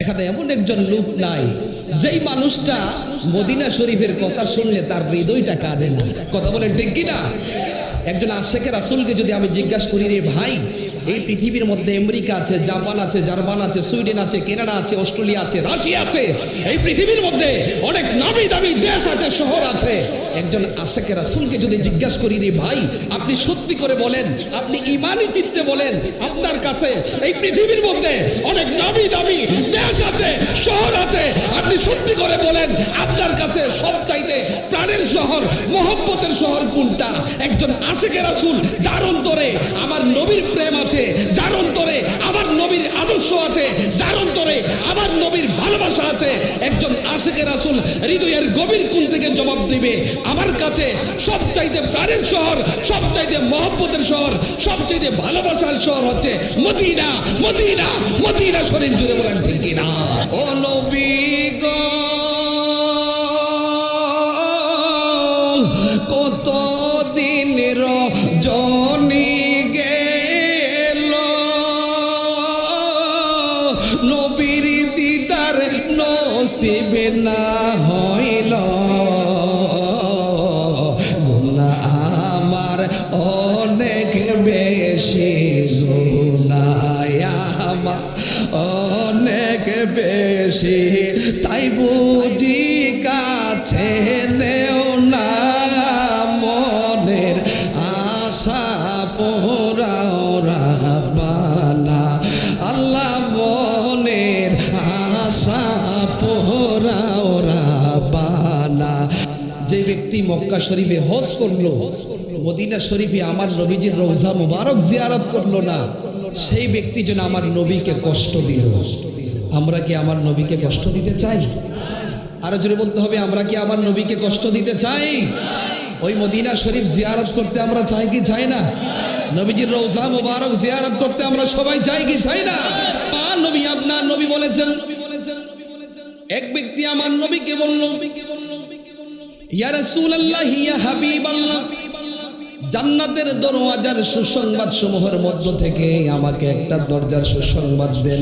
এখানে এমন একজন লোক নাই যেই মানুষটা মদিনা শরীফের কথা শুনলে তার হৃদয়টা কাঁদে না। কথা বলেন ঠিক কিনা? একজন আশেকে রাসূলকে যদি আমি জিজ্ঞাসা করি, রে ভাই, এই পৃথিবীর মধ্যে আমেরিকা আছে, জাপান আছে, জার্মান আছে, সুইডেন আছে, কানাডা আছে, অস্ট্রেলিয়া আছে, রাশিয়া আছে, এই পৃথিবীর মধ্যে অনেক নামি দামি দেশ আছে, শহর আছে। একজন আশেকে রাসূলকে যদি জিজ্ঞাসা করি, রে ভাই, আপনি সত্যি করে বলেন, আপনি ইমানি চিত্তে বলেন, আপনার কাছে এই পৃথিবীর মধ্যে অনেক নামি দামি দেশ আছে, শহর আছে, আপনি সত্যি করে বলেন, আপনার কাছে সবচাইতে প্রাণের শহর, মহব্বতের শহর কোনটা? একজন আশিকে রাসূল যার অন্তরে আমার নবীর প্রেম আছে, যার অন্তরে আমার নবীর আদর্শ আছে, যার অন্তরে আমার নবীর ভালোবাসা আছে, একজন আশিকে রাসূল হৃদয়ের গভীর কোণ থেকে জবাব দিবে, আমার কাছে সবচাইতে প্রাণের শহর, সবচাইতে মহব্বতের শহর, সবচাইতে ভালোবাসার শহর হচ্ছে মদিনা। মদিনা, মদিনা শরীফ জুড়ে বলেন ঠিক কিনা? ও নবী গো, কত দিনের জনি গেল, নবীর দিদার নসিব না হইল, গুনাহ আমার অনেক বেশি, গুনাহ আমার অনেক বেশি, তাই বুঝি কাছে নেও না, মনের আশা পোরাও রাব্বানা, আল্লাহ মনের আশা পোরাও রাব্বানা। যে ব্যক্তি মক্কা শরীফে হজ করলো, মদিনা শরীফে আমার নবীজির রওজা মুবারক জিয়ারত করলো না, সেই ব্যক্তি যেন আমার নবীকে কষ্ট দিল। আমরা কি আমার নবীকে কষ্ট দিতে চাই? আরো জোরে বলতে হবে, আমরা কি আমার নবীকে কষ্ট দিতে চাই? ওই মদিনা শরীফ জিয়ারত করতে আমরা চাই কি চাই না? নবীজির রওজা মুবারক জিয়ারত করতে আমরা সবাই চাই কি চাই না? নবী, আপনার নবী বলেছেন, এক ব্যক্তি আমার নবীকে বলল, ইয়া রাসূলুল্লাহ, ইয়া হাবিবাল্লাহ, জান্নাতের দরওয়াজার সুসংবাদ সমূহের মধ্য থেকে আমাকে একটা দরজার সুসংবাদ দেন।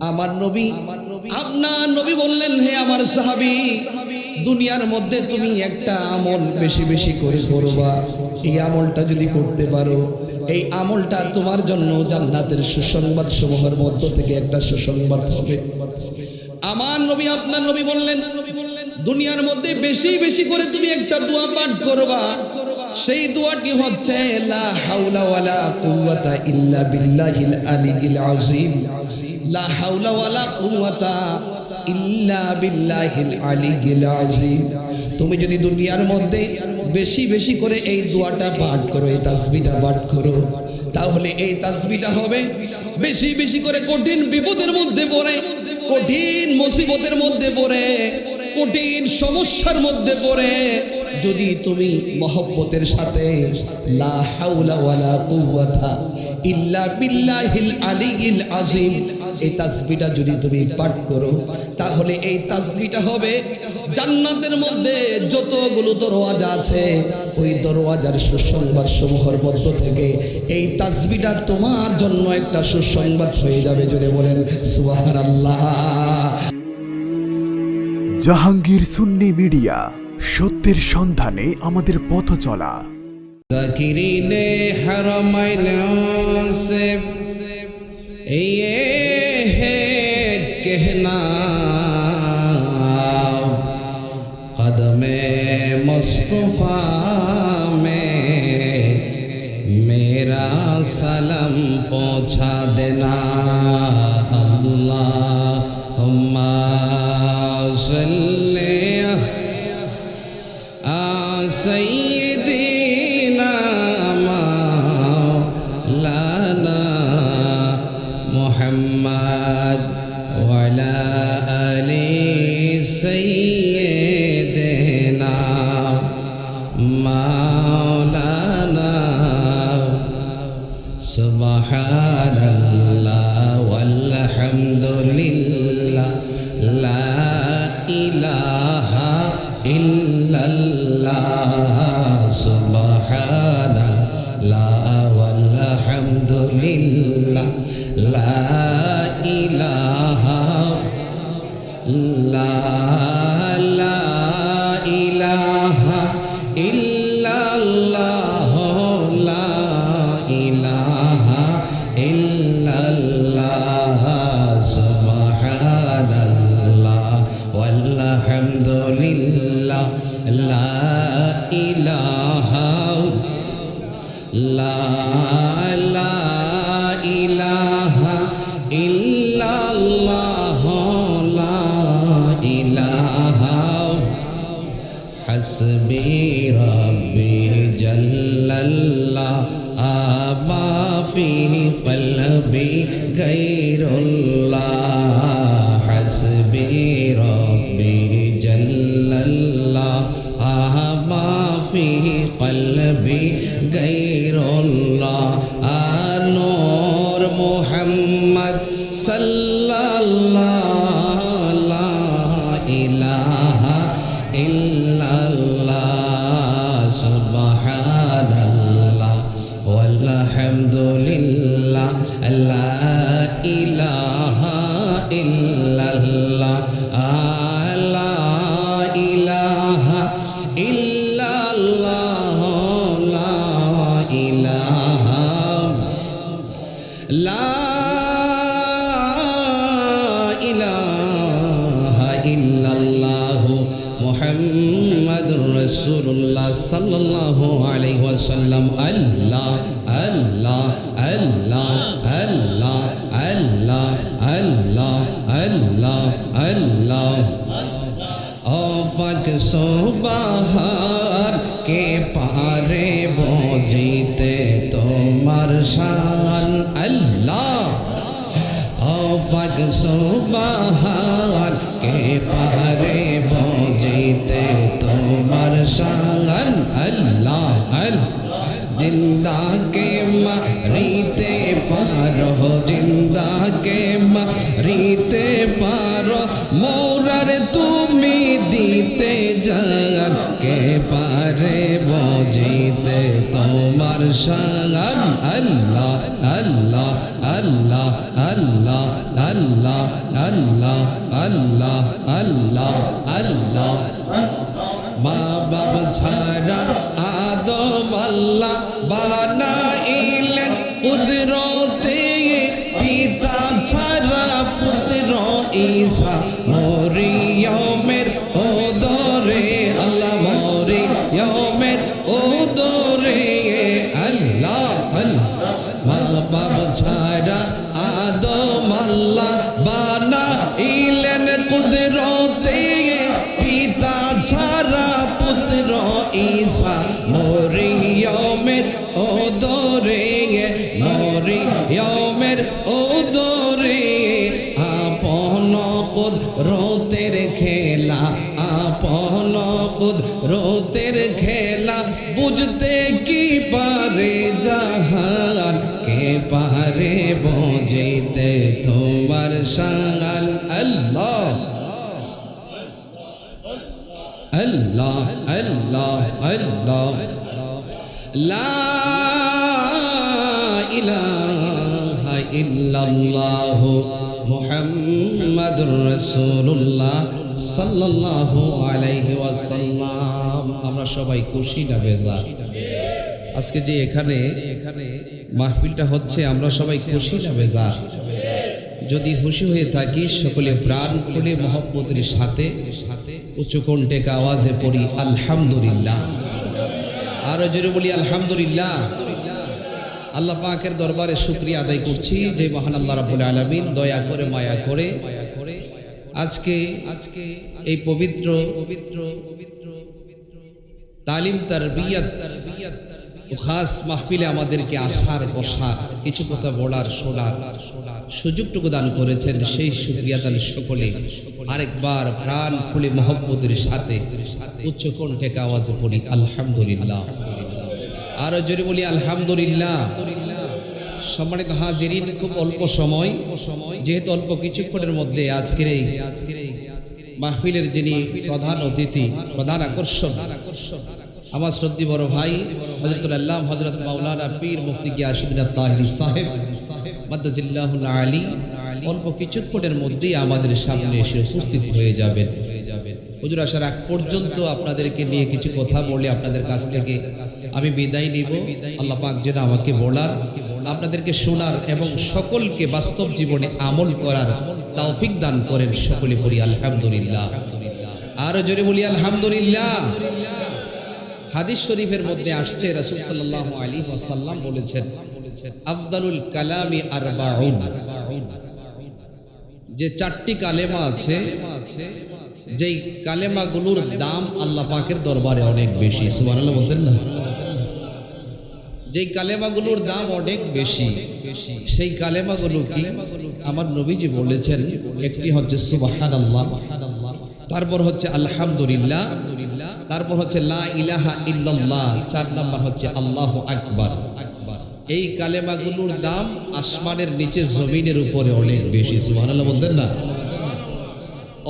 আমার নবী, আপনার নবী বললেন, হে আমার সাহাবী, দুনিয়ার মধ্যে তুমি একটা আমল বেশি বেশি করে করবা, এই আমলটা যদি করতে পারো, এই আমলটা তোমার জন্য জান্নাতের সুসংবাদ সমূহের মধ্য থেকে একটা সুসংবাদ হবে। আমার নবী, আপনার নবী বললেন, দুনিয়ার মধ্যে বেশি বেশি করে তুমি একটা দোয়া পাঠ করবা, সেই দোয়াটি হচ্ছে লা হাওলা ওয়ালা কুওয়াতা ইল্লা বিল্লাহিল আলিয়্যিল আযীম, লা হাওলা ওয়ালা কুওয়াতা ইল্লা বিল্লাহিল আলিয়্যিল আযীম। তুমি যদি দুনিয়ার মধ্যে বেশি বেশি করে এই দোয়াটা পাঠ করো, এই তাসবিহটা পাঠ করো, তাহলে এই তাসবিহটা হবে বেশি বেশি করে কঠিন বিপদের মধ্যে পড়ে, কঠিন মুসিবতের মধ্যে পড়ে, কঠিন সমস্যার মধ্যে পড়ে যদি তুমি মহব্বতের সাথে লা হাওলা ওয়ালা কুওয়াতা ইল্লা বিল্লাহিল আলিয়্যিল আযীম এই তাসবিহটা যদি তুমি পাঠ করো, তাহলে এই তাসবিহটা হবে জান্নাতের মধ্যে যতগুলো দরওয়াজা আছে, ওই দরওয়াজার সুসংবাদ সমূহের মধ্য থেকে এই তাসবিহটা তোমার জন্য একটা সুসংবাদ হয়ে যাবে। জোরে বলেন সুবহানাল্লাহ। জাহাঙ্গীর সুন্নি মিডিয়া, সত্যের সন্ধানে আমাদের পথ চলা। যাকিরিনে হারামাইন সে ये है कहना कदमे मुस्तफा में मेरा सलाम पहुँचा देना। अल्लाहुम्मा सल्ली आ सय्यिदिना मौलाना मुहम्मद वाला अली सय्यिदिना मौलाना। सुबहानल्लाह वल्हम्दुलिल्लाह ला इलाहा इल्लल्लाह। सुबहानल्लाह वल्हम्दुलिल्लाह ला इलाहा লা লা ইলাহা ইল্লাল্লাহ লা ইলাহা ইল্লাল্লাহ সুবহানাল্লাহ ওয়ালহামদুলিল্লাহ লা ইলাহা লা লা ইলাহা ইল্লাল্লাহ লা ইলাহা হাসবি রাব্বি জাল্লাল্লাহ আমা ফি কলবি গায়রুল্লাহ হাসবি রাব্বি জাল্লাল্লাহ আমা ফি কলবি গায়রুল্লাহ নূর মুহাম্মদ সাল্লাল্লাহু লা ইলাহা ইল্লাল্লাহ সুবহানাল্লাহ ওয়ালহামদুলিল্লাহ লা ইলাহা ইল্লাল্লাহ লা ইলাহা ইল্লাল্লাহ লা ইলাহা লা ইলাহা ইল্লাল্লাহ মুহাম্মাদুর রাসূলুল্লাহ সাল্লাল্লাহু আলাইহি ওয়াসাল্লাম আল্লাহ আল্লাহ আল্লাহ আল্লাহ আল্লাহ আল্লাহ আল্লাহ আল্লাহ ও পাক সুবহান কে পারে বুঝিতে তোমার শান আল্লাহ ও পাক সুবহান কে পারে বুঝিতে তোমার শান আল্লাহ আল্লাহ জিন্দা কে মারিতে পারো জিন্দা কে মারিতে পারো মোরার তুমি দিতে জান কে পারে বুঝিতে তোমার শান আল্লাহ আল্লাহ আল্লাহ আল্লাহ আল্লাহ আল্লাহ আল্লাহ আল্লাহ আল্লাহ মা বাপ ছাড়া আদম আল্লাহ বানাইলেন কুদরতে পিতা ছাড়া পুত্র ঈসা মরিয়মের ওদরে আল্লাহ মরিয়মের ওদরে আল্লাহ আল্লাহ মা বাপ ছাড়া আদম আল্লাহ বানাইলেন কুদরতে পিতা ছাড়া পুত্র ঈসা মরিয়মের ওদরে মরিয়মের ওদরে আপন কুদরতের খেলা আপন কুদরতের খেলা বুঝতে কি পারে জাহান কে পারে বুঝিতে তোমার শান আল্লাহ আল্লাহ আল্লাহ আল্লাহ লা ইলাহা ইল্লাল্লাহ মুহাম্মাদুর রাসূলুল্লাহ সাল্লাল্লাহু আলাইহি ওয়াসাল্লাম। আমরা সবাই খুশি না বেজার? আজকে যে এখানে মাহফিলটা হচ্ছে আমরা সবাই খুশি না বেজার? যদি খুশি হয়ে থাকি সকলে প্রাণ খুলে মহব্বতের সাথে উচ্চকণ্ঠে আওয়াজে পড়ি আলহামদুলিল্লাহ। আরো জোরে বলি আলহামদুলিল্লাহ। আল্লাহ পাকের দরবারে শুকরিয়া আদায় করছি যে মহান আল্লাহ রাব্বুল আলামিন দয়া করে মায়া করে আজকে এই পবিত্র তালিম তারবিয়াত খাস মাহফিলে আমাদেরকে আসার বসার কিছু কথা বলার শোনার সুযোগটুকু দান করেছেন। সেই শুকরিয়া দান সকলে আরেকবার প্রাণ খুলে মহব্বতের সাথে উচ্চ কণ্ঠে আওয়াজে পড়ি আলহামদুলিল্লাহ। আরো জোরে বলি আলহামদুলিল্লাহ। সম্মানিত হাজিরিন, খুব অল্প সময়, যেহেতু অল্প কিছুক্ষণের মধ্যে আজকের এই মাহফিলের যিনি প্রধান অতিথি, প্রধান আকর্ষণ আমার শ্রদ্ধি বড় ভাই হযরতুল আল্লাহ হযরত মাওলানা পীর মুফতি গিয়াসউদ্দিন আত-তাহিরি সাহেব মাদ্দাজিল্লাহুল আলী অল্প কিছুক্ষণের মধ্যেই আমাদের সামনে এসে উপস্থিত হয়ে যাবেন। হুজুর আসার আগ পর্যন্ত আপনাদেরকে নিয়ে কিছু কথা বলে আপনাদের কাছ থেকে আমি বিদায় নিব। আল্লাহ পাক যেন আমাকে বলার, আপনাদেরকে শোনার এবং সকলকে বাস্তব জীবনে আমল করার তৌফিক দান করেন। সকলে বলি আলহামদুলিল্লাহ। আরো জোরে বলি আলহামদুলিল্লাহ। হাদিস শরীফের মধ্যে আসছে রাসূল সাল্লাল্লাহু আলাইহি ওয়াসাল্লাম বলেছেন, আফদালুল কালামি আরবাউন, যে চারটি কালেমা আছে, যেই কালেমাগুলোর দাম আল্লাহ পাকের দরবারে অনেক বেশি। সুবহানাল্লাহ বলতেন না? যেই কালেমাগুলোর দাম অনেক বেশি, সেই কালেমাগুলো কি? আমার নবীজি বলেছেন, একটি হচ্ছে সুবহানাল্লাহ, তারপর হচ্ছে আলহামদুলিল্লাহ, তারপর হচ্ছে লা ইলাহা ইল্লাল্লাহ, 4 নাম্বার হচ্ছে আল্লাহু আকবার। এই কালেমাগুলোর দাম আসমানের নিচে জমিনের উপরে অনেক বেশি। সুবহানাল্লাহ বলতেন না?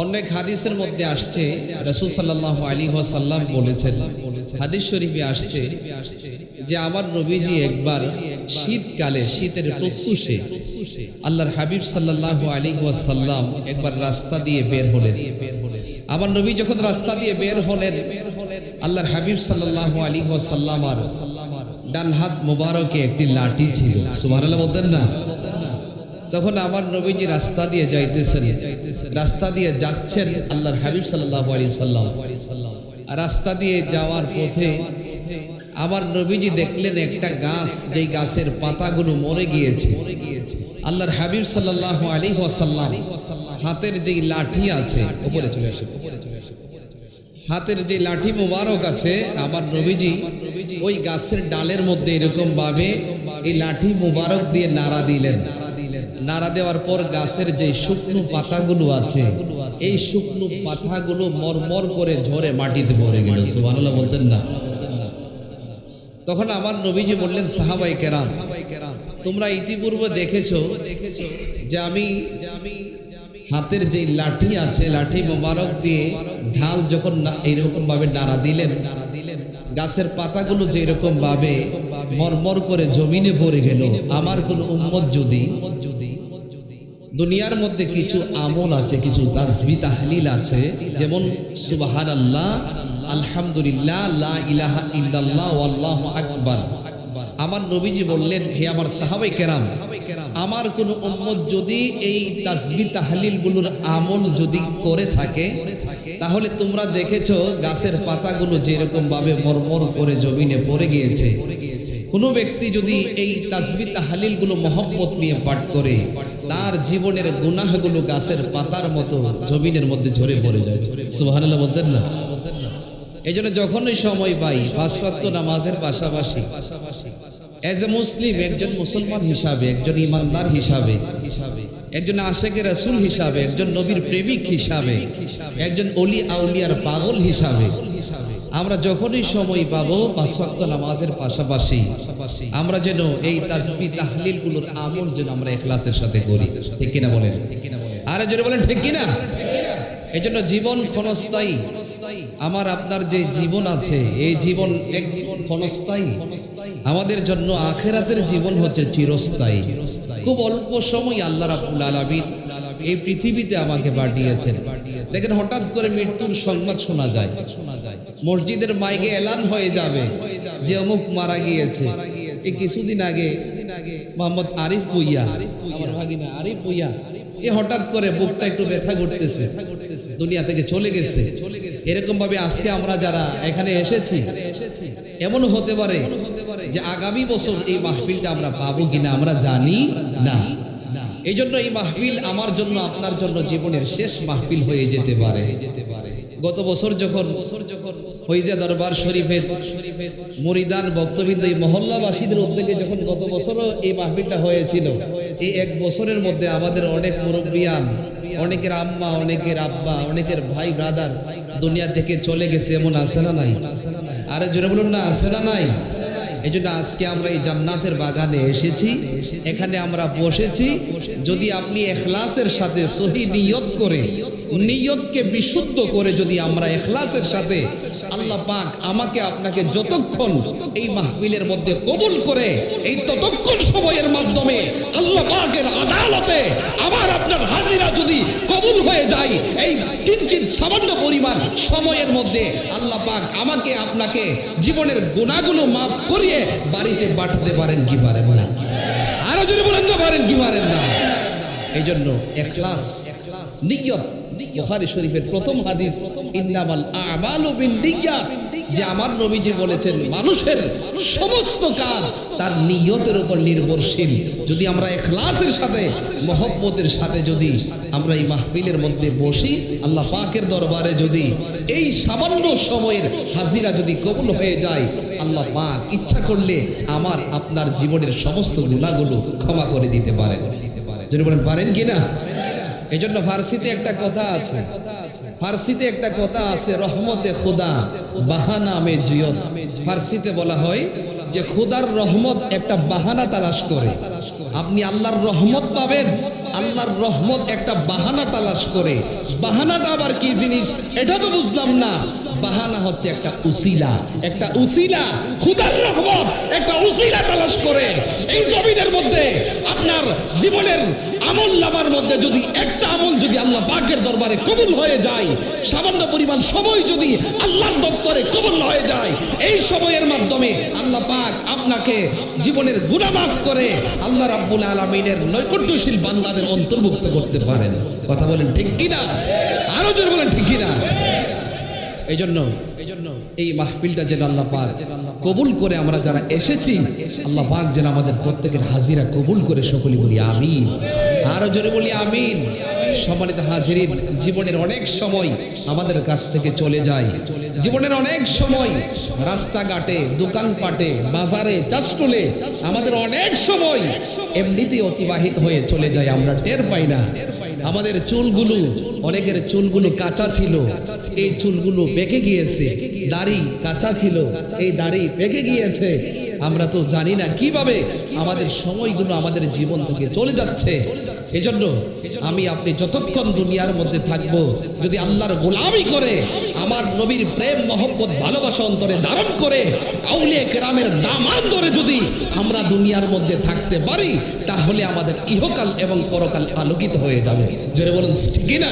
অনেক হাদিসের মধ্যে আসছে রাসূল সাল্লাল্লাহু আলাইহি ওয়াসাল্লাম বলেছেন, হাদিস শরীফে আসছে যে আমার নবীজি একবার শীতকালে, শীতের প্রত্যুষে আল্লাহর হাবিব সাল্লাল্লাহু আলাইহি ওয়াসাল্লাম একবার রাস্তা দিয়ে বের হলেন। আমার নবী যখন রাস্তা দিয়ে বের হলেন, আল্লাহর হাবিব সাল্লাল্লাহু আলাইহি ওয়াসাল্লাম আর ডান হাত মোবারকে একটি লাঠি ছিল। সুবহানাল্লাহ বলতেন না? তখন আমার নবীজি রাস্তা দিয়ে যাইতেছেন, রাস্তা দিয়ে যাচ্ছেন আল্লাহর হাবিব সাল্লাল্লাহু আলাইহি ওয়াসাল্লাম। রাস্তা দিয়ে যাওয়ার পথে আমার নবীজি দেখলেন একটা গাছ, যেই গাছের পাতাগুলো মরে গিয়েছে। আল্লাহর হাবিব সাল্লাল্লাহু আলাইহি ওয়াসাল্লাম হাতের যেই লাঠি আছে, উপরে চলে আসে, হাতের যে লাঠি মুবারক আছে, আমার নবীজি ওই গাছের ডালের মধ্যে এরকম ভাবে এই লাঠি মুবারক দিয়ে নাড়া দিলেন। নাড়া দেওয়ার পর গাছের যে শুকনো পাতাগুলো আছে, এই শুকনো পাতাগুলো মরমর করে ঝরে মাটিতে পড়ে গেল। সুবহানাল্লাহ বলতেন না? তখন আমার নবীজি বললেন, সাহাবায়ে কেরাম, তোমরা ইতিপূর্বে দেখেছো যে আমি হাতের যে লাঠি আছে, লাঠি মোবারক দিয়ে ঢাল যখন এইরকম ভাবে নাড়া দিলেন, গাছের পাতাগুলো যে এরকম ভাবে মরমর করে জমিনে পড়ে গেল। আমার কোন উম্মত যদি দুনিয়ার মধ্যে কিছু আমল আছে, কিছু তাসবিহ তাহলিল আছে, যেমন সুবহানাল্লাহ, আলহামদুলিল্লাহ, লা ইলাহা ইল্লাল্লাহ, আল্লাহু আকবার। আমার নবীজি বললেন, হে আমার সাহাবায়ে কেরাম, আমার কোন উম্মত যদি এই তাসবিহ তাহলিল গুলোর আমল যদি করে থাকে, তাহলে তোমরা দেখেছো গাছের পাতাগুলো যেরকম ভাবে মরমর করে জমিনে পড়ে গিয়েছে। কোন ব্যক্তি যদি এই তাসবিহ তাহলিল গুলো মহব্বত নিয়ে পাঠ করে, তার জীবনের গুনাহগুলো গাছের পাতার মতো জমিনের মধ্যে ঝরে পড়ে যায়। সুবহানাল্লাহ বলতেন না? এই জন্য যখনই সময় পাই, 5 ওয়াক্ত নামাজের পাশাপাশি এজ এ মুসলিম, একজন মুসলমান হিসাবে, একজন ইমানদার হিসাবে, একজন আশেকে রাসূল হিসাবে, একজন নবীর প্রেমিক হিসাবে, একজন ওলি আউলিয়ার পাগল হিসাবে, আমরা যখনই সময় পাবো 5 ওয়াক্ত নামাজের পাশাপাশি আমরা যেন এই তাসবিহ তাহলিল গুলোর আমল যেন আমরা ইখলাসের সাথে করি। ঠিক কিনা বলেন? আরে জোরে বলেন, ঠিক কিনা? এই জন্য জীবন ক্ষণস্থায়ী। আমার আপনার যে জীবন আছে, এই জীবন এক জীবন ক্ষণস্থায়ী। আমাদের জন্য আখিরাতের জীবন হচ্ছে চিরস্থায়ী। খুব অল্প সময় আল্লাহ রাব্বুল আলামিন এই পৃথিবীতে আমাকে পাঠিয়েছেন। দেখেন, হঠাৎ করে মৃত্যুর সংবাদ শোনা যায়, মসজিদের মাইকে এলান হয়ে যাবে যে অমুক মারা গিয়েছে। এই কিছুদিন আগে মোহাম্মদ আরিফ ভুইয়া, আমার ভাগিনা আরিফ ভুইয়া, এ হঠাৎ করে বুকটা একটু ব্যথা করতেছে, দুনিয়া থেকে চলে গেছে। এরকম ভাবে আজকে আমরা যারা এখানে এসেছি, এমন হতে পারে যে আগামী বছর এই মাহফিলটা আমরা পাবো কিনা আমরা জানি না। এই জন্য এই মাহফিল আমার জন্য, আপনার জন্য জীবনের শেষ মাহফিল হয়ে যেতে পারে। গত বছর যখন হইজা দরবার শরীফের মুরিদান বক্তবৃন্দ, এই মহল্লাবাসীদের উদ্যোগে যখন গত বছরও এই মাহফিলটা হয়েছিল, এই 1 বছরের মধ্যে আমাদের অনেক মুরব্বিয়ান, অনেকের আম্মা, অনেকের আব্বা, অনেকের ভাই ব্রাদার দুনিয়া থেকে চলে গেছে। এমন আছে না নাই? আরে জোরে বলুন না, আছে না নাই? এই জন্য আজকে আমরা এই জান্নাতের বাগানে এসেছি, এখানে আমরা বসেছি। যদি আপনি ইখলাসের সাথে সহি নিয়ত করে, নিয়তকে বিশুদ্ধ করে যদি আমরা ইখলাসের সাথে, আল্লাহ পাক আমাকে আপনাকে যতক্ষণ এই মাহফিলের মধ্যে কবুল করে, এই ততক্ষণ সময়ের মাধ্যমে আল্লাহ পাকের আদালতে আমার আপনার হাজিরা যদি কবুল হয়ে যায়, এই কিঞ্চিত সামান্য পরিমাণ সময়ের মধ্যে আল্লাহ পাক আমাকে আপনাকে জীবনের গুনাহগুলো মাফ করিয়ে বাড়িতে পাঠাতে পারেন কি পারেন না? আরো যদি বলেন তো পারেন কি পারেন না? এই জন্য ইখলাস, নিয়ত। বুখারী শরীফের প্রথম হাদিস, ইন্নামাল আমালু বিন্নিয়াত, যে আমার নবীজি বলেছেন মানুষের সমস্ত কাজ তার নিয়তের উপর নির্ভরশীল। যদি আমরা ইখলাসের সাথে, মহব্বতের সাথে যদি আমরা এই মাহফিলের মধ্যে বসি, আল্লাহ পাকের দরবারে যদি এই সামান্য সময়ের হাজিরা যদি কবুল হয়ে যায়, আল্লাহ পাক ইচ্ছা করলে আমার আপনার জীবনের সমস্ত গুনাহগুলো ক্ষমা করে দিতে পারেন। যদি বলেন পারেন কিনা? এই জন্য ফার্সিতে একটা কথা আছে, ফার্সিতে একটা কথা আছে, রহমতে খুদা বাহানা মে জিয়ত। ফার্সিতে বলা হয় যে খুদার রহমত একটা বাহানা তালাশ করে। আপনি আল্লাহর রহমত পাবেন, আল্লাহর রহমত একটা বাহানা তালাশ করে। বাহানাটা আবার কি জিনিস এটা তো বুঝলাম না। বাহানা হচ্ছে একটা উসিলা, একটা উসিলা। খুদার রহমত একটা উসিলা তালাশ করে। এই জমিনের মধ্যে আপনার জীবনের আমল নামার মধ্যে যদি একটা আমল যদি আল্লাহ পাকের দরবারে কবুল হয়ে যায়, সামান্য পরিমাণ সময় যদি আল্লাহর দপ্তরে কবুল হয়ে যায়, এই সময়ের মাধ্যমে আল্লাহ পাক আপনাকে জীবনের গুনাহ মাফ করে আল্লাহ রাব্বুল আলামিনের নৈকট্যশীল বান্দাদের অন্তর্ভুক্ত করতে পারেন। কথা বলেন ঠিক কিনা? আরো জোরে বলেন ঠিক কিনা? এই জন্য এই মাহফিলটা যেন আল্লাহ পাক কবুল করে, আমরা যারা এসেছি আল্লাহ পাক যেন আমাদের প্রত্যেকের হাজিরা কবুল করে, সকলে বলি আমিন। আরো জোরে বলি আমিন। সম্মানিত হাজিরিন, জীবনের অনেক সময় আমাদের কাছ থেকে চলে যায়। জীবনের অনেক সময় রাস্তাঘাটে, দোকানপাটে, বাজারে, চাষটলে আমাদের অনেক সময় এমনিতেই অতিবাহিত হয়ে চলে যায়, আমরা টের পাই না। আমাদের চুলগুলো, অনেকের চুলগুলো কাঁচা ছিল, এই চুলগুলো পেকে গিয়েছে। দাড়ি কাঁচা ছিল, এই দাড়ি পেকে গিয়েছে। আমরা তো জানি না কিভাবে আমাদের সময়গুলো আমাদের জীবন থেকে চলে যাচ্ছে। এজন্য আমি আপনি যতক্ষণ দুনিয়ার মধ্যে থাকব, যদি আল্লাহর গোলামি করে, আমার নবীর প্রেম মহব্বত ভালোবাসা অন্তরে ধারণ করে, আউলিয়া কেরামের দামান ধরে যদি আমরা দুনিয়ার মধ্যে থাকতে পারি, তাহলে আমাদের ইহকাল এবং পরকাল আলোকিত হয়ে যাবে। জোরে বলুন ঠিক না?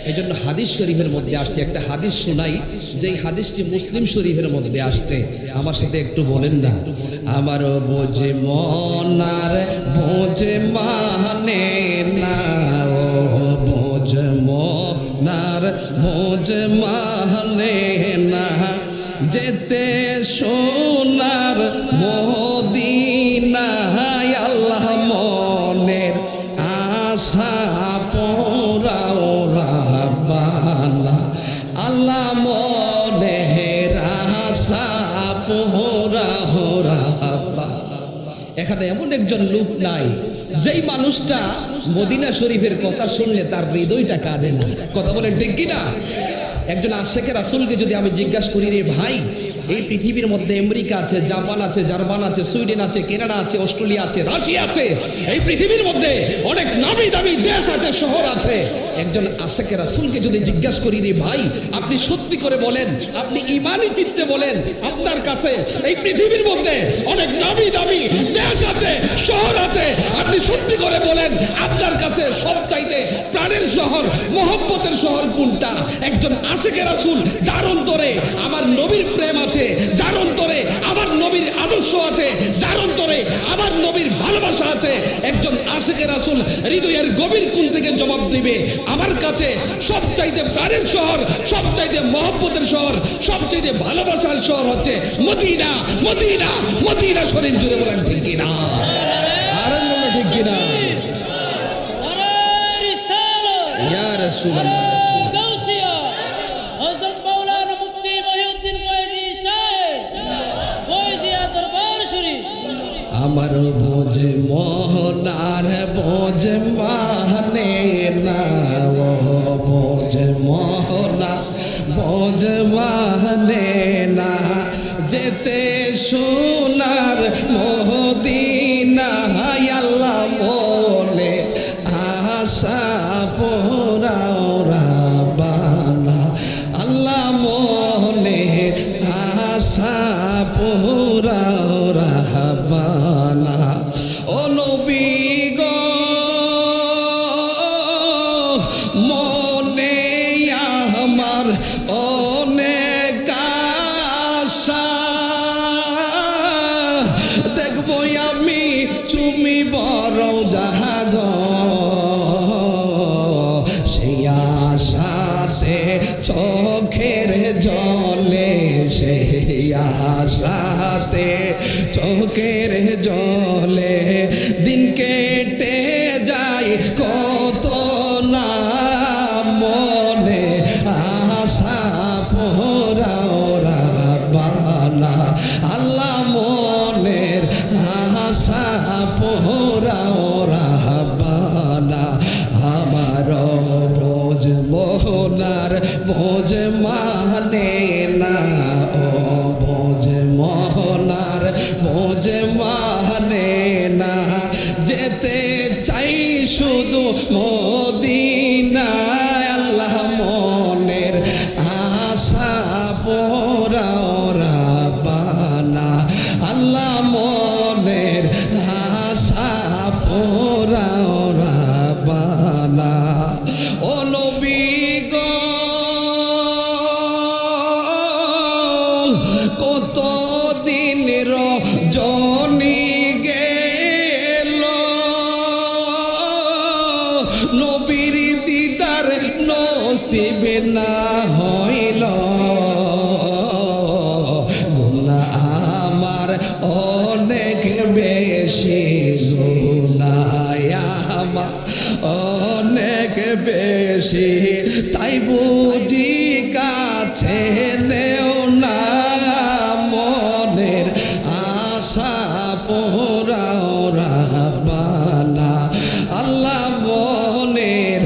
এই জন্য হাদিস শরীফের মধ্যে আসছে, একটা হাদিস শোনাই, যেই হাদিসটি মুসলিম শরীফের মধ্যে আসছে। আমার সাথে একটু বলেন না। আমার বোঝে মনার বোঝে মানে না, ও বোঝে মনার বোঝে মানে না, যেতে সোনার মদিনায় আল্লাহ মনের আশা পোরাও রাব্বানা, আল্লাহ মনের আশা পোরাও রাব্বানা। এখানে এমন একজন লোক নাই যেই মানুষটা মদিনা শরীফের কথা শুনলে তার হৃদয়টা কাঁদে না। কথা বলেন ঠিক কিনা? একজন আশেকে রাসূলকে যদি আমি জিজ্ঞাসা করি, রে ভাই, এই পৃথিবীর মধ্যে আমেরিকা আছে, জাপান আছে, জার্মান আছে, সুইডেন আছে, কানাডা আছে, অস্ট্রেলিয়া আছে, রাশিয়া আছে, এই পৃথিবীর মধ্যে অনেক নামি দামি দেশ আছে, শহর আছে। একজন আশেকে রাসূলকে যদি জিজ্ঞাসা করি, রে ভাই, আপনি সত্যি করে বলেন, আপনি ইমানি চিত্তে বলেন, আপনার কাছে এই পৃথিবীর মধ্যে অনেক নামি দামি দেশ আছে, শহর আছে, আপনি সত্যি করে বলেন, আপনার কাছে সবচাইতে প্রাণের শহর, মহব্বতের শহর কোনটা? একজন আশেকে রাসূল যার অন্তরে আমার নবীর প্রেম আছে, যার অন্তরে আমার নবীর আদর্শ আছে, যার অন্তরে আমার নবীর ভালোবাসা আছে, একজন আশেকে রাসূল হৃদয়ের গভীর কোণ থেকে জবাব দিবে, আমার কাছে সবচাইতে প্রাণের শহর, সবচাইতে মহব্বতের শহর, সবচাইতে ভালোবাসার শহর হচ্ছে মদিনা। মদিনা, মদিনা শরীফ। জুড়ে বলেন ঠিক কিনা? আর ঠিক কিনা? ইয়া রাসূলুল্লাহ, আমার বোঝ মোহনার বোঝ মানে না, ও বোঝ মোহনা বোঝ মানে না, যেতে পোরাও রাব্বানা আল্লাহ মনের আশা পোরাও রাব্বানা ও নবী গো মনে আমার অনেক আশা দেখবো আমি তুমি বড় জাহাগ সেই আশাতে চোখের জলে সেই আশাতে চোখের জলে দিন কেটে যায় কত না মনে আশা পোরাও রাব্বানা আল্লাহ মনের আশা পোরাও রাব্বানা আমার বোঝ মোহনার বোঝ মানে না ও বোঝ মোহনার বোঝ মানে না যেতে চাই শুধু মদিনায় আল্লাহ মনের আশা পোরাও রাব্বানা আল্লাহ মনের আশা পোরাও রাব্বানা ও নবী গো কত দিন রজনী গেল নবীর দিদার নসিব না হইল গুনাহ আমার অনেক বেশি গুনাহ আমার অনেক বেশি তাই বুঝি কাছে নেও না মনের আশা পোরাও রাব্বানা আল্লাহ মনের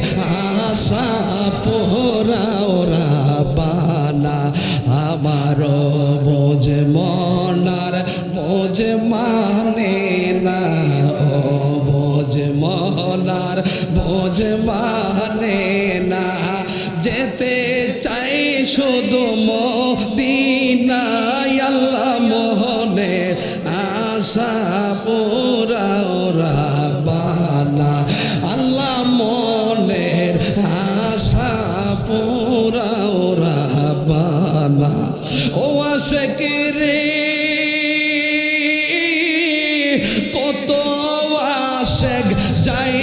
আশা পোরাও রাব্বানা আমার বোঝ মনার বোঝ মানে না ও বোঝ মনার বোঝ মানে না যেতে চাই শুধু মদিনায় আল্লাহ মোহনের আশা পোরাও রাব্বানা আল্লাহ মনের আশা পোরাও রাব্বানা ও আশিক রে কত আশিক যাই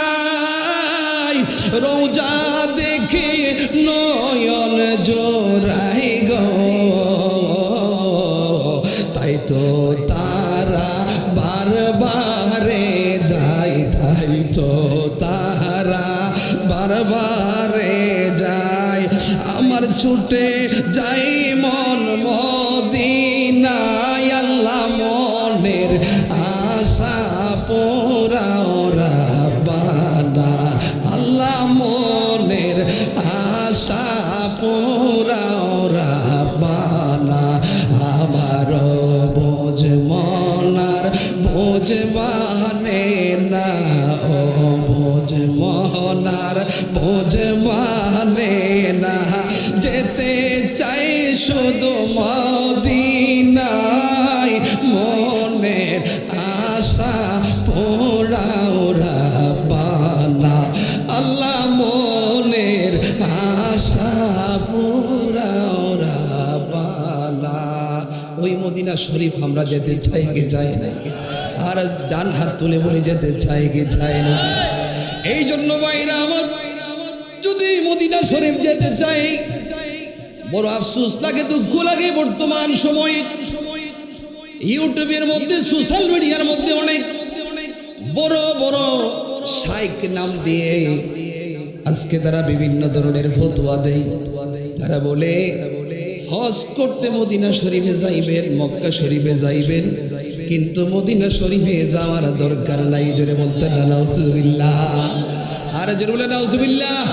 মদিনায় রোজা দেখে নয়ন জোড়াই গো তাই তো তারা বারবারে যায় তাই তো তারা বারবারে যায় আমার ছুটে যাই মন মদিনায় আল্লাহ মনের আশা পোরাও রাব্বানা আল্লাহ মনের আশা পোরাও রাব্বানা আমার বোঝ মনার বোঝ মানে না ও বোঝ মনার বোঝ মানে না যেতে চাই শুধু মদিনায় মনের আশা পোরাও রাব্বানা আল্লাহ মনের আশা পোরাও রাব্বানা ওই মদিনা শরীফ আমরা যেতে চাই কি চাই না আর ডান হাত তুলে বলে যেতে চাই কি চাই না এই জন্য ভাইরা আমার যদি মদিনা শরীফ যেতে চাই বড় আফসোস লাগে দুঃখ লাগে বর্তমান সময়ে ইউটিউবের মধ্যে সোশ্যাল মিডিয়ার মধ্যে অনেক বড় বড় শাইখ নাম দিয়ে আজকে তারা বিভিন্ন ধরনের ফতোয়া দেয় তারা বলে হজ করতে মদিনা শরীফে যাইবেন মক্কা শরীফে যাইবেন কিন্তু মদিনা শরীফে যাওয়ার দরকার নাই জোরে বলতে না নাউজুবিল্লাহ আর জোরে বলে নাউজুবিল্লাহ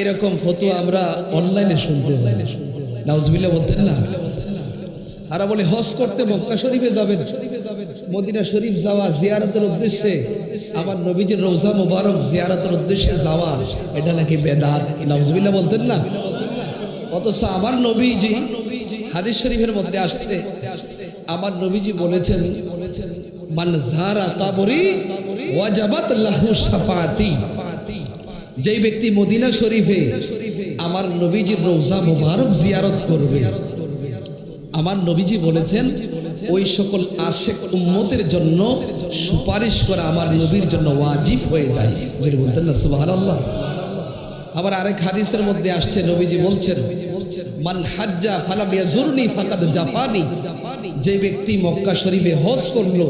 এরকম ফতোয়া আমরা অনলাইনে শুনতে নাউজুবিল্লাহ বলতেন না আর বলে হজ করতে মক্কা শরীফে যাবেন মদিনা শরীফ যাওয়া জিয়ারতের উদ্দেশ্যে, আমার নবীজির রওজা মুবারক জিয়ারতের উদ্দেশ্যে যাওয়া, এটা নাকি বেদাত। নাউজুবিল্লাহ বলতেন না? অথচ আমার নবীজি হাদিস শরীফের মধ্যে আসছে, আমার নবীজি বলেছেন, মান যারা কবরি ওয়াজাবাত লাহু শাফাআতি। যেই ব্যক্তি মদিনা শরীফে আমার নবীজির রওজা মুবারক জিয়ারত করবে, আমার নবীজি বলেছেন ওই সকল আশেক উম্মতের জন্য সুপারিশ করা আমার নবীর জন্য ওয়াজিব হয়ে যায়। যদি বলতেন না সুবহানাল্লাহ। আবার আরেক হাদিসের মধ্যে আসছে, নবীজি বলছেন, মান হাজ্জা ফালাম ইয়াজুরনি ফাকাদ জাফানি। যে ব্যক্তি মক্কা শরীফে হজ করলো,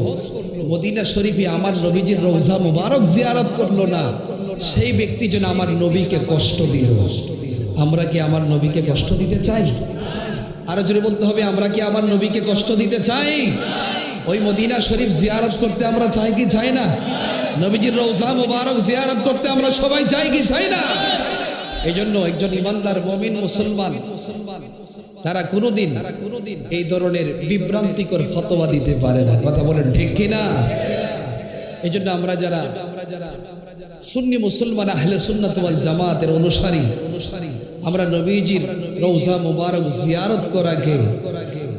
মদিনা শরীফে আমার নবীজির রওজা মুবারক জিয়ারত করলো না, সেই ব্যক্তি যেন আমার নবীকে কষ্ট দিল। আমরা কি আমার নবীকে কষ্ট দিতে চাই? আরো জোরে বলতে হবে, আমরা কি আমার নবীকে কষ্ট দিতে চাই? ওই মদিনা শরীফ জিয়ারত করতে আমরা চাই কি চাই না? নবীজির রওজা মুবারক জিয়ারত করতে আমরা সবাই চাই কি চাই না? এই জন্য একজন ইমানদার মুমিন মুসলমান তারা কোনোদিন এই ধরনের বিভ্রান্তিকর ফতোয়া দিতে পারে না। কথা বলেন ঠিক কিনা? এই জন্য আমরা যারা সুন্নি মুসলমান আহলে সুন্নাত ওয়াল জামাতের অনুসারী, আমরা নবীজির রওজা মুবারক জিয়ারত করাকে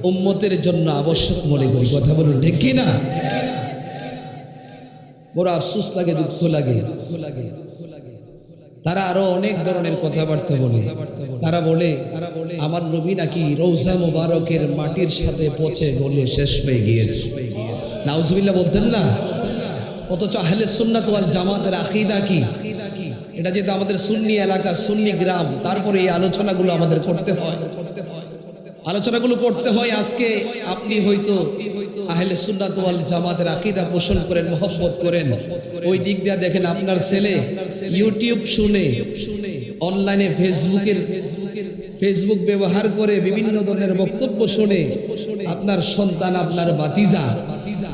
উম্মতের জন্য আবশ্যক মনে করি। কথা বলুন ঠিক কিনা? বড় আফসোস লাগে, দুঃখ লাগে, তারা আরো অনেক ধরনের কথাবার্তা বলে। তারা বলে আমার নবী নাকি রওজা মুবারকের মাটির সাথে পচে গলে শেষ হয়ে গিয়েছে। নাউজুবিল্লাহ বলতেন না? অথচ আহলে সুন্নাত ওয়াল জামাতের আকীদা কি? এটা যেহেতু আমাদের সুন্নি এলাকা, সুন্নি গ্রাম, তারপরে এই আলোচনাগুলো আমাদের করতে হয়, আলোচনাগুলো করতে হয়। আজকে আপনি হয়তো আহলে সুন্নাত ওয়াল জামাতের আকীদা পোষণ করেন, মহব্বত করেন, ওই দিক দিয়ে দেখেন আপনার ছেলে ইউটিউব শুনে, অনলাইনে ফেসবুক ব্যবহার করে বিভিন্ন ধরনের বক্তব্য শুনে আপনার সন্তান, আপনার ভাতিজা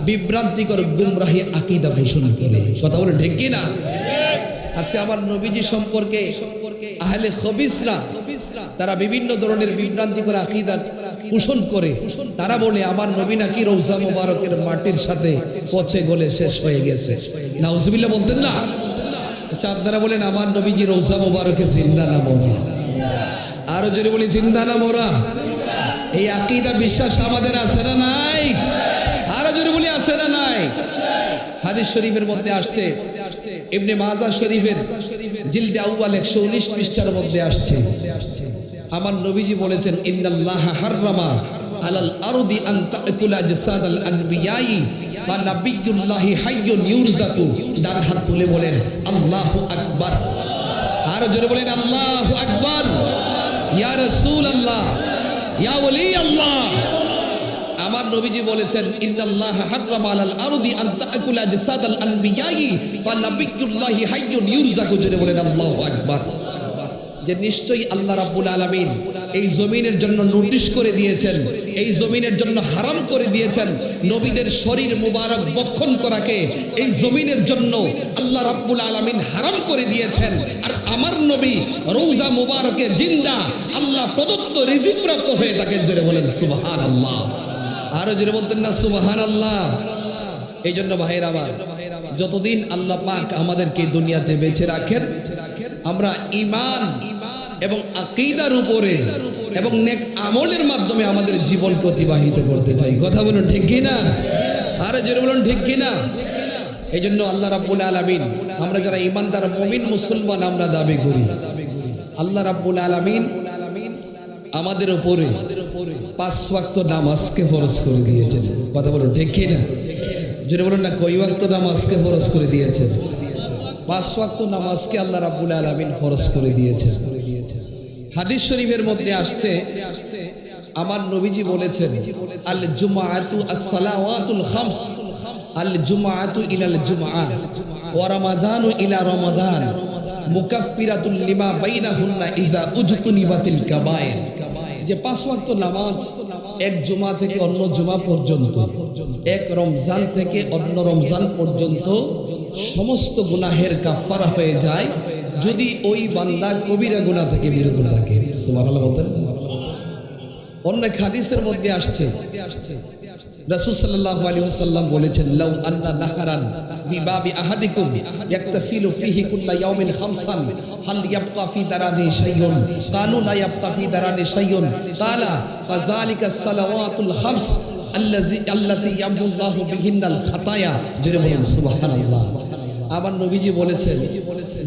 বিভ্রান্তিকর গুমরাহি আকীদা পোষণ করে। কথা বলেন ঠিক কিনা? আজকে আমার নবীজি সম্পর্কে আহলে খবিসরা তারা বিভিন্ন ধরনের বিভ্রান্তিকর আকীদা পোষণ করে। তারা বলে আমার নবী নাকি রওজা মুবারকের মাটির সাথে পচে গলে শেষ হয়ে গেছে। নাউজুবিল্লাহ বলতেন না? আচ্ছা, আপনারা বলেন আমার নবীজি রওজা মুবারকে জিন্দা না মরা? আরো জোরে বলি জিন্দা না মরা? এই আকীদা বিশ্বাস আমাদের আছে না নাই? আরো জোরে বলি আছে না নাই? হাদিস শরীফের মধ্যে আসছে, ইবনে মাজাহ শরীফের জিলদে আউয়াল 119 পৃষ্ঠার মধ্যে আসছে, আমার নবীজি বলেছেন, ইন্নাল্লাহা হাররামা আলাল আরদি আন তাকুলা জাসাদাল আনবিয়াই ওয়া নাবিয়্যুল্লাহি হাইয়্যুন ইউরজাকু। ডান হাত তুলে বলেন আল্লাহু আকবার। আর জোরে বলেন আল্লাহু আকবার। ইয়া রাসূলুল্লাহ, ইয়া ওলি আল্লাহ। আমার নবীজি বলেছেন, ইন্নাল্লাহা হাররামা আলাল আরদি আন তাকুলা জাসাদাল আনবিয়াই ওয়া নাবিয়্যুল্লাহি হাইয়্যুন ইউরজাকু। জোরে বলেন আল্লাহু আকবার। যে নিশ্চয়ই আল্লাহ রাব্বুল আলামিন এই জমিনের জন্য নোটিশ করে দিয়েছেন, এই জমিনের জন্য হারাম করে দিয়েছেন নবীদের শরীর মুবারক বক্ষণ করাকে। এই জমিনের জন্য আল্লাহ রাব্বুল আলামিন হারাম করে দিয়েছেন। আর আমার নবী রওজা মুবারকে জিন্দা, আল্লাহ প্রদত্ত রিজিক প্রাপ্ত হয়ে থাকেন। জোরে বলেন সুবহানাল্লাহ। আরো জোরে বলতেন না সুবহানাল্লাহ? এই জন্য ভাইয়ের আমার, যতদিন আল্লাহ পাক আমাদেরকে দুনিয়াতে বেঁচে রাখেন, আমরা ঈমান এবং আকীদার উপরে এবং নেক আমলের মাধ্যমে আমাদের জীবনকে অতিবাহিত করতে চাই। কথা বলুন ঠিক কিনা? আরে জোরে বলুন ঠিক কিনা? এই জন্য আল্লাহ রাব্বুল আলামিন, আমরা যারা ঈমানদার মুমিন মুসলমান আমরা দাবি করি, আল্লাহ রাব্বুল আলামিন আমাদের উপরে 5 ওয়াক্ত নামাজকে ফরজ করে দিয়েছেন। কথা বলুন ঠিক কিনা? জোরে বলুন না, কয় ওয়াক্ত নামাজকে ফরজ করে দিয়েছেন? 5 ওয়াক্ত নামাজকে আল্লাহ রাব্বুল আলামিন ফরজ করে দিয়েছেন। হাদিস শরীফের মধ্যে আসছে, আমার নবীজি বলেছেন, আল জুমআতু আস-সালাওয়াতুল খামস, আল জুমআতু ইলাল জুমআ ওয়া রমাদানু ইলা রমাদান মুকাফফিরাতুল লিমা বাইনাহুন্না ইযা উজতুনিবাতিল কাবায়ের। যে 5 ওয়াক্ত নামাজ এক জুমা থেকে অন্য জুমা পর্যন্ত, এক রমজান থেকে অন্য রমজান পর্যন্ত সমস্ত গুনাহের কাফারা হয়ে যায় যদি ওই বান্দা কবিরা গুনাহ থেকে বিরত থাকে। সুবহানাল্লাহ বলতেন। অন্য হাদিসের মধ্যে আসছে, রাসূল সাল্লাল্লাহু আলাইহি ওয়াসাল্লাম বলেছেন, লাউ আন্না নাহারান বিবাবি আহাদিকুম ইয়াক্তাসিলু ফিহি কুল্লা ইয়াউমিন খামসান হাল ইয়াবকা ফি দারানি শাইউন ক্বালু লা ইয়াবকা ফি দারানি শাইউন ক্বালা ফাযালিকা সালাওয়াতুল খামস আল্লাতী ইয়ামহুল্লাহু বিহিন্নাল খাতায়া। জোরে বলুন সুবহানাল্লাহ। আমার নবীজি বলেছেন,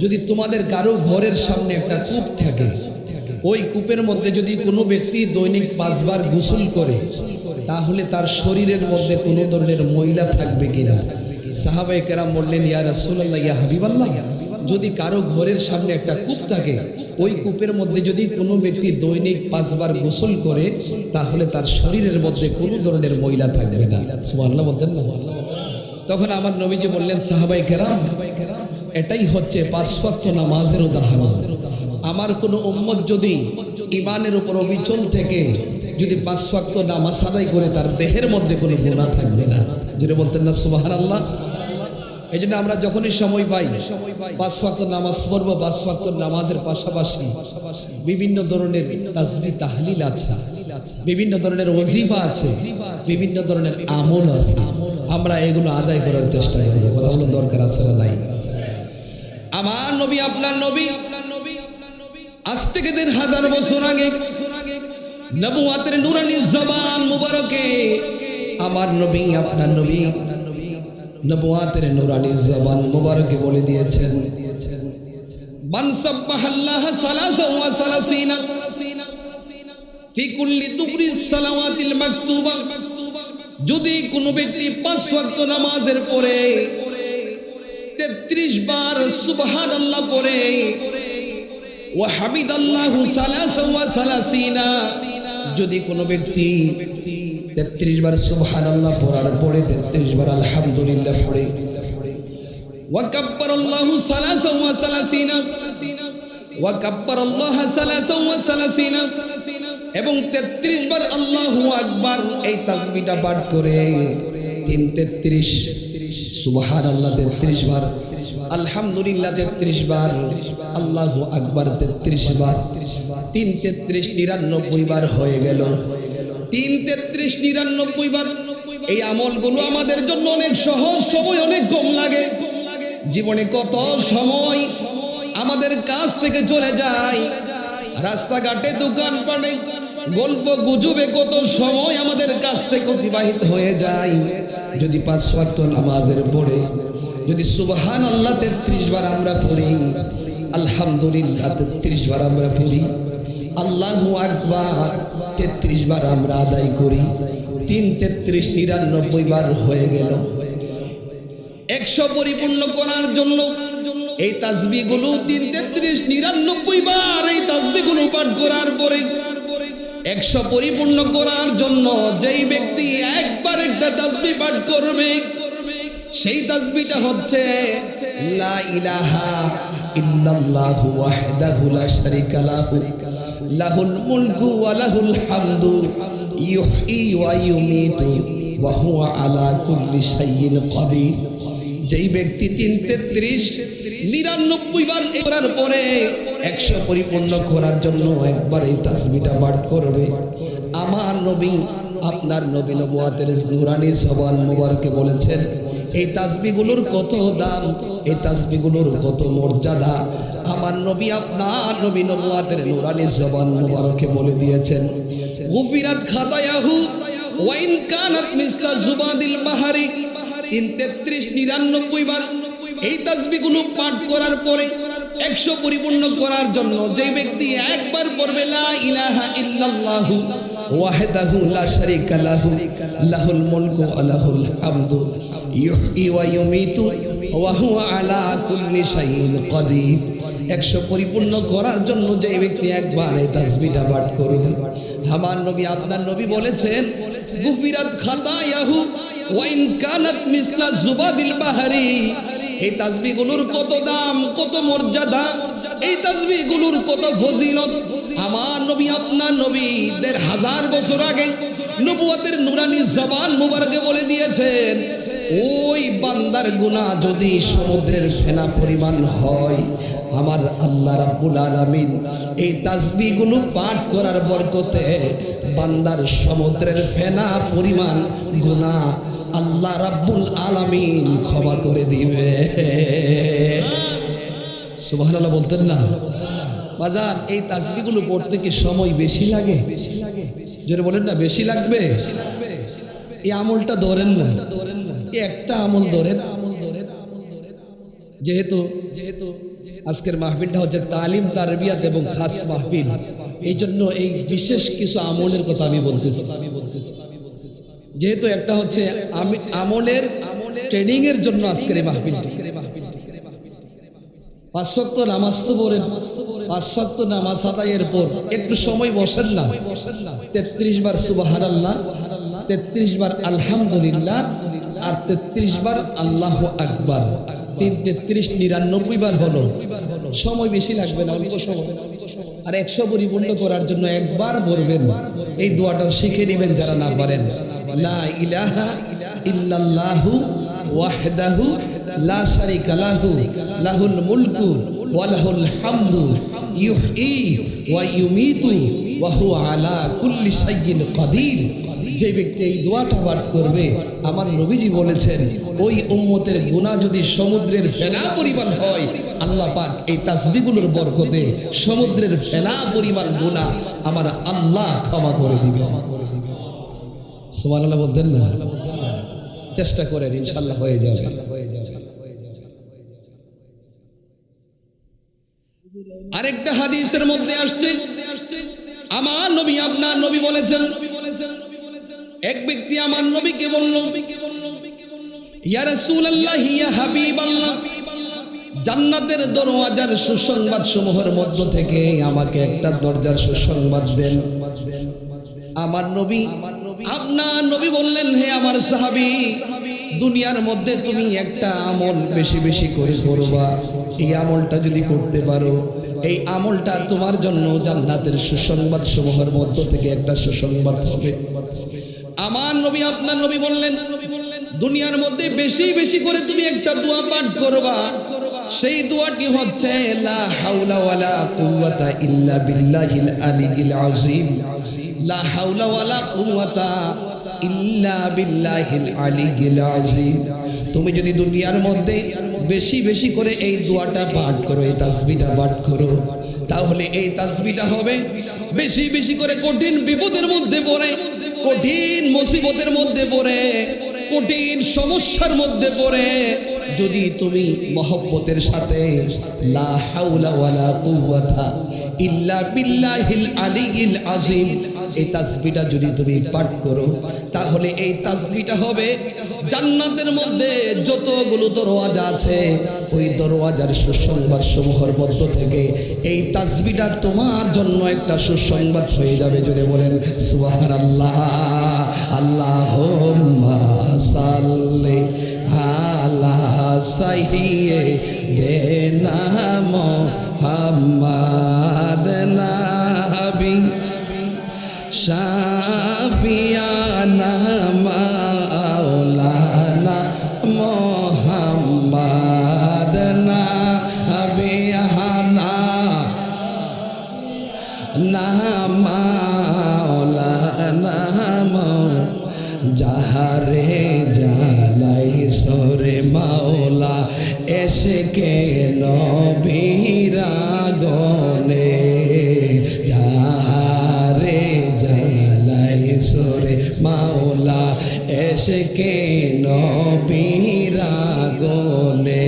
যদি তোমাদের কারো ঘরের সামনে একটা কূপ থাকে, ওই কূপের মধ্যে যদি কোনো ব্যক্তি দৈনিক 5 বার গোসল করে, তাহলে তার শরীরের মধ্যে কোনো ধরনের ময়লা থাকবে কিনা? সাহাবায়ে কেরাম বললেন, ইয়া রাসূলুল্লাহ, ইয়া হাবিবাল্লাহ, যদি কারো ঘরের সামনে একটা কূপ থাকে, ওই কূপের মধ্যে যদি কোনো ব্যক্তি দৈনিক 5 বার গোসল করে, তাহলে তার শরীরের মধ্যে কোনো ধরনের ময়লা থাকবে না। সুবহানাল্লাহ বলতেন না? তখন আমার নবীজি বললেন, সাহাবায়ে কেরাম, এটাই হচ্ছে 5 ওয়াক্ত নামাজের উদাহরণ। আমার কোনো উম্মত যদি ঈমানের উপর অবিচল থেকে যদি 5 ওয়াক্ত নামাজ আদায় করে, তার দেহের মধ্যে কোনো গুনাহ থাকবে না। যেটা বলতেন না সুবহানাল্লাহ? এই জন্য আমরা যখনই সময় পাই 5 ওয়াক্ত নামাজ পড়বো। 5 ওয়াক্ত নামাজের পাশাপাশি বিভিন্ন ধরনের তাসবিহ তাহলিল আছে, বিভিন্ন ধরনের ওয়াজিফা আছে, বিভিন্ন ধরনের আমল আছে। আমরা এগুলো আদায় করার চেষ্টা করব। কথা বলো, দরকার আছে না নাই? আমার নবী, আপনার নবী, আজ থেকে 1000 বছর আগে নবুয়াতের নূরানি জবান মুবারকে আমার নবী, আপনার নবী নবুয়াতের নূরানি জবান মুবারকে বলে দিয়েছেন, মান সাব্বাহাল্লাহ সালাসাও ওয়া সালাসিনা ফি কুল্লি দুবরি সালাওয়াতিল মাকতুবা। যদি কোনো ব্যক্তি 5 ওয়াক্ত নামাজের পরে 33 বার সুবহানাল্লাহ পড়ে, ওয়া হামিদাল্লাহু সালাসাও ওয়া সালাসিনা, যদি কোনো ব্যক্তি 33 বার সুবহানাল্লাহ পড়ার পরে 33 বার আলহামদুলিল্লাহ পড়ে, ওয়া কাব্বারাল্লাহু সালাসাও ওয়া সালাসিনা ওয়া কাব্বারাল্লাহু সালাসাও ওয়া সালাসিনা, এবং 33 বার আল্লাহু আকবার এই তাসবিহটা পাঠ করে 33 সুবহানাল্লাহ 33 বার, আলহামদুলিল্লাহ 33 বার, আল্লাহু আকবার 33 বার, 3 33 99 বার হয়ে গেল। 3 33 99 বার। এই আমলগুলো আমাদের জন্য অনেক সহজ, সময় অনেক কম লাগে। জীবনে কত সময় আমাদের কাছ থেকে চলে যায়, রাস্তাঘাটে দোকানপাটে গল্প গুজবে কত সময় আমাদের কাছ থেকে অতিবাহিত হয়ে যায়। যদি 5 ওয়াক্ত নামাজের পড়ে যদি সুবহানাল্লাহ 33 বার আমরা পড়ি, আলহামদুলিল্লাহ 33 বার আমরা পড়ি, আল্লাহু আকবার 33 বার আমরা আদায় করি, 3 33 99 বার হয়ে গেল। 100 পরিপূর্ণ করার জন্য এই তাসবিহগুলো 3 33 99 বার এই তাসবিহগুলো পাঠ করার পরে 100 পরিপূর্ণ করার জন্য যেই ব্যক্তি একবার একটা তাসবিহ পাঠ করবে, সেই তাসবিহটা হচ্ছে লা ইলাহা ইল্লাল্লাহু ওয়াহদাহু লা শারীকা লাহু লাহুল মুলকু ওয়া লাহুল হামদু ইউহয়ী ওয়া ইউমীতু ওয়া হুয়া আলা কুল্লি শাইইন কাদির। যেই ব্যক্তি 3 33 99 বার করার পরে 100 পরিপূর্ণ করার জন্য একবার এই তাসবিহটা পাঠ করবে, আমার নবী, আপনার নবী নবুয়াতের নূরানি জবান মুবারকে বলেছেন, এই তাসবিহগুলোর কত দাম, এই তাসবিহগুলোর কত মর্যাদা আমার নবী, আপনার নবী নবুয়াতের নূরানি জবান মুবারকে বলে দিয়েছেন। গুফিরাত খাতায়াহু ওয়া ইন কানাত মিসলা জুবাদিল বাহরি। 3 33 99 বার এই তাসবিহগুলো পাঠ করার পরে 100 পরিপূর্ণ করার জন্য যে ব্যক্তি একবার পড়বে লা ইলাহা ইল্লাল্লাহু ওয়াহদাহু লা শারীকা লাহু লাহুল মুলকু ওয়া লাহুল হামদু ইউহয়ী ওয়া ইউমীতু ওয়া হুয়া আলা কুল্লি শাইইন কাদির। 100 পরিপূর্ণ করার জন্য যে ব্যক্তি একবার এই তাসবিহটা পাঠ করবে, আমার নবী, আপনার নবী বলেছেন, গুফিরাত খাতায়াহু ওয়া ইন কানাত মিসলা জুবাদিল বাহরি। এই তাসবিহগুলোর কত দাম, কত মর্যাদা, এই তাসবিহগুলোর কত ফজিলত আমার নবী, আপনার নবী 1500 বছর আগে নবুয়তের নূরানি জবান মুবারকে বলে দিয়েছেন। ওই বান্দার গুনাহ যদি সমুদ্রের ফেনা পরিমাণ হয়, আমার আল্লাহ রাব্বুল আলামিন এই তাসবিহগুলো পাঠ করার বরকতে বান্দার সমুদ্রের ফেনা পরিমাণ গুনাহ আল্লাহ রাব্বুল আলামিন ক্ষমা করে দিবে। সুবহানাল্লাহ বলতেন না বাজার? এই তাসবিহগুলো পড়তে কি সময় বেশি লাগে? জোরে বলেন না, বেশি লাগবে? এই আমলটা ধরেন না, এই একটা আমল ধরেন। যেহেতু আজকের মাহফিলটা হচ্ছে তালিম তারবিয়াত এবং খাস মাহফিল, এই জন্য এই বিশেষ কিছু আমলের কথা আমি বলতেছি। যেহেতু একটা হচ্ছে আমলের ট্রেনিং এর জন্য আজকের এই মাহফিল। 5 ওয়াক্ত নামাজ তো পড়েন, 5 ওয়াক্ত নামাজ আদায়ের পর একটু সময় বসেন না, 33 বার সুবহানাল্লাহ, 33 বার আলহামদুলিল্লাহ, আর 33 বার আল্লাহু আকবার। 3 33 99 বার হলো। সময় বেশি লাগবে না, অল্প সময়। আর 100 পরিপূর্ণ করার জন্য একবার বলবেন, এই দোয়াটা শিখে নেবেন যারা না পারেন। লা ইলাহা ইল্লাল্লাহু ওয়াহদাহু লা শারিকা লাহু লাহুল মুলকু ওয়া লাহুল হামদু ইউহয়ী ওয়া ইউমীতু ওয়া হুয়া আলা কুল্লি শাইইন কাদির। যে ব্যক্তি এই দোয়াটা পাঠ করবে, আমার নবীজি বলেছেন ওই উম্মতের গুনাহ যদি সমুদ্রের ফেনা পরিমাণ হয়, আল্লাহ পাক এই তাসবিহগুলোর বরকতে সমুদ্রের ফেনা পরিমাণ গুনাহ আমার আল্লাহ ক্ষমা করে দিবে। সুবহানাল্লাহ বলতেন না? চেষ্টা করেন, ইনশাআল্লাহ হয়ে যাবে। আরেকটা হাদিসের মধ্যে আসছে, আমার নবী আপনার নবী বলেছেন, এক ব্যক্তি আমার নবীকে বলল, ইয়া রাসূলুল্লাহ ইয়া হাবিবাল্লাহ, জান্নাতের দরওয়াজার সুসংবাদ সমূহের মধ্য থেকে আমাকে একটা দরজার সুসংবাদ দেন। আমার নবী আপনার নবী বললেন, হে আমার সাহাবী, দুনিয়ার মধ্যে তুমি একটা আমল বেশি বেশি করে করবা। এই আমলটা যদি করতে পারো, এই আমলটা তোমার জন্য জান্নাতের সুসংবাদ সমূহের মধ্য থেকে একটা সুসংবাদ হবে। আমার নবী আপনার নবী বললেন, দুনিয়ার মধ্যে বেশি বেশি করে তুমি একটা দোয়া পাঠ করবা। সেই দোয়াটি হচ্ছে লা হাওলা ওয়ালা কুওয়াতা ইল্লা বিল্লাহিল আলিয়্যিল আযীম। লা হাওলা ওয়ালা কুওয়াতা ইল্লা বিল্লাহিল আলিয়্যিল আযীম। তুমি যদি দুনিয়ার মধ্যে বেশি বেশি করে এই দোয়াটা পাঠ করো, এই তাসবিহটা পাঠ করো, তাহলে এই তাসবিহটা হবে বেশি বেশি করে কঠিন বিপদের মধ্যে পড়ে, কঠিন মুসিবতের মধ্যে পড়ে, কঠিন সমস্যার মধ্যে পড়ে যদি তুমি মহব্বতের সাথে লা হাওলা ওয়ালা কুওয়াতা ইল্লা বিল্লাহিল আলিয়্যিল আযীম এই তাসবিহটা যদি তুমি পাঠ করো, তাহলে এই তাসবিহটা হবে জান্নাতের মধ্যে যতগুলো দরওয়াজা আছে, ওই দরওয়াজার সুসংবাদ সমূহের মধ্য থেকে এই তাসবিহটা তোমার জন্য একটা সুসংবাদ হয়ে যাবে। জোরে বলেন সুবহানাল্লাহ। আল্লাহুম্মা সাল্লি আলা সাইয়্যিদিনা মুহাম্মাদ নাবি শাফিয়ানা মাওলানা মুহাম্মাদ নাবিয়ানা না মাওলানা যাহারে জালাই সরে মাওলা এসকে নবীরা গনে, যাহারে জালাই সরে মাওলা এসকে নবীরা গনে,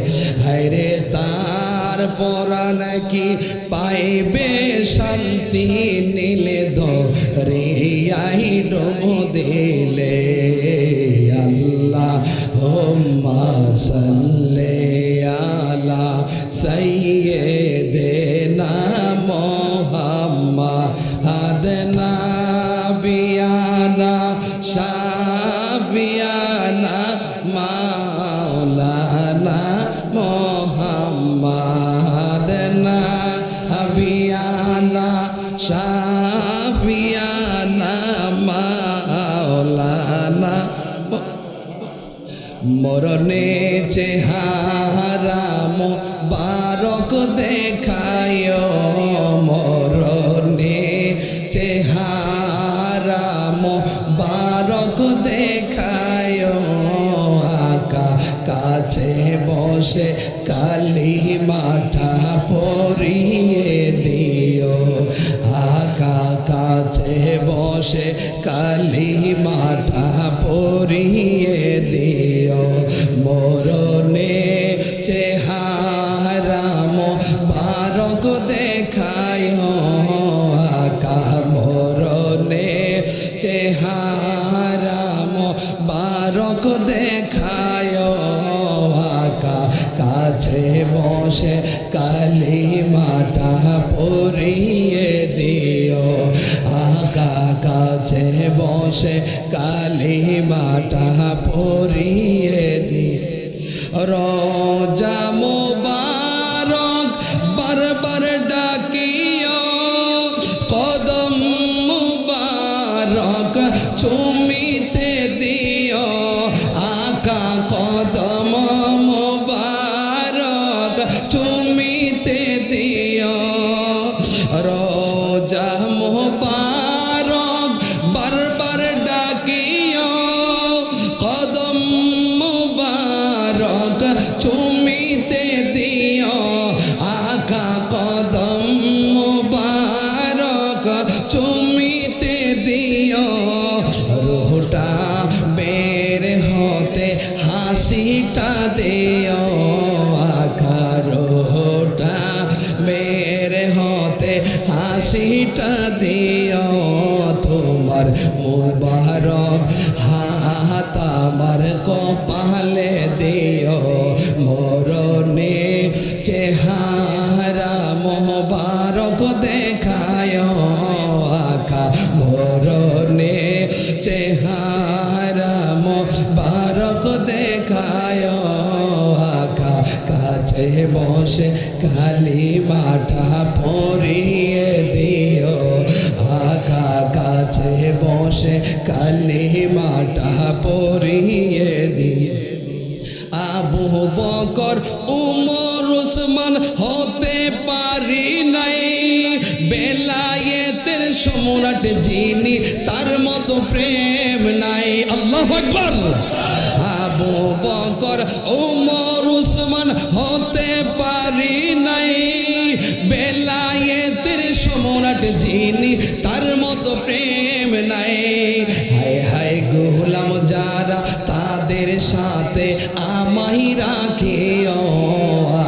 হায়রে তার পরাণ কি পাইবে শান্তি নীলে দরিয়াই ডুব দিলে। আল্লাহুম্মা সাল্লি আলা সাইয়্যিদিনা মুহাম্মাদ নাবিয়ানা শাফিয়ানা মাওলানা মুহাম্মাদ নাবিয়ানা শাফিয়ানা মাওলানা মরণে চেহারা মোবারক দেখায় মরণে চেহারা মোবারক দেখায় আকা কাছে বসে কালিমাটা পড়িয়ে দিও আকা কাছে বসে কালিমাটা পড়িয়ে দিও মরণে চেহারা মোবারক দেখায় আকা মরণে চেহারা মোবারক দেখায় আকা কাছে বসে কালিমাটা পড়িয়ে দিও আকা কাছে বসে কালিমাটা পড়িয়ে দিও রোজা মোবারক বারবার ডাকিও কদম মোবারক চুমিতে দিও আকা কদম মোবারক চুমিতে দিও রোজা মোবারক বারবার ডাকিও কদম মোবারক চুমিতে দিও আকা কদম মোবারক চুমিতে দিও রোহটা বের হতে হাসিটা দিও আকা রোহটা বের হতে হাসিটা দিও তোমার মোবারক হাত আমার কপালে দিও মরণে চেহারা মোবারক দেখায় আকা মরণে চেহারা মোবারক দেখায় আকা কাছে বসে কালিমাটা পড়িয়ে দিও আকা কাছে বসে কালিমাটা পড়িয়ে দিও আবু বকর উমর উসমান হতে পারি নাই বেলায়েতের সম্রাট যিনি তার মতো প্রেম নাই আল্লাহু আকবার আবু বকর উমর উসমান হতে পারি নাই বেলায়েতের সম্রাট যিনি তার মতো প্রেম নাই হায় হায় গোলাম যারা তাদের সাথে আমায় রাখিও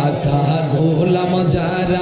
আকা গোলাম যারা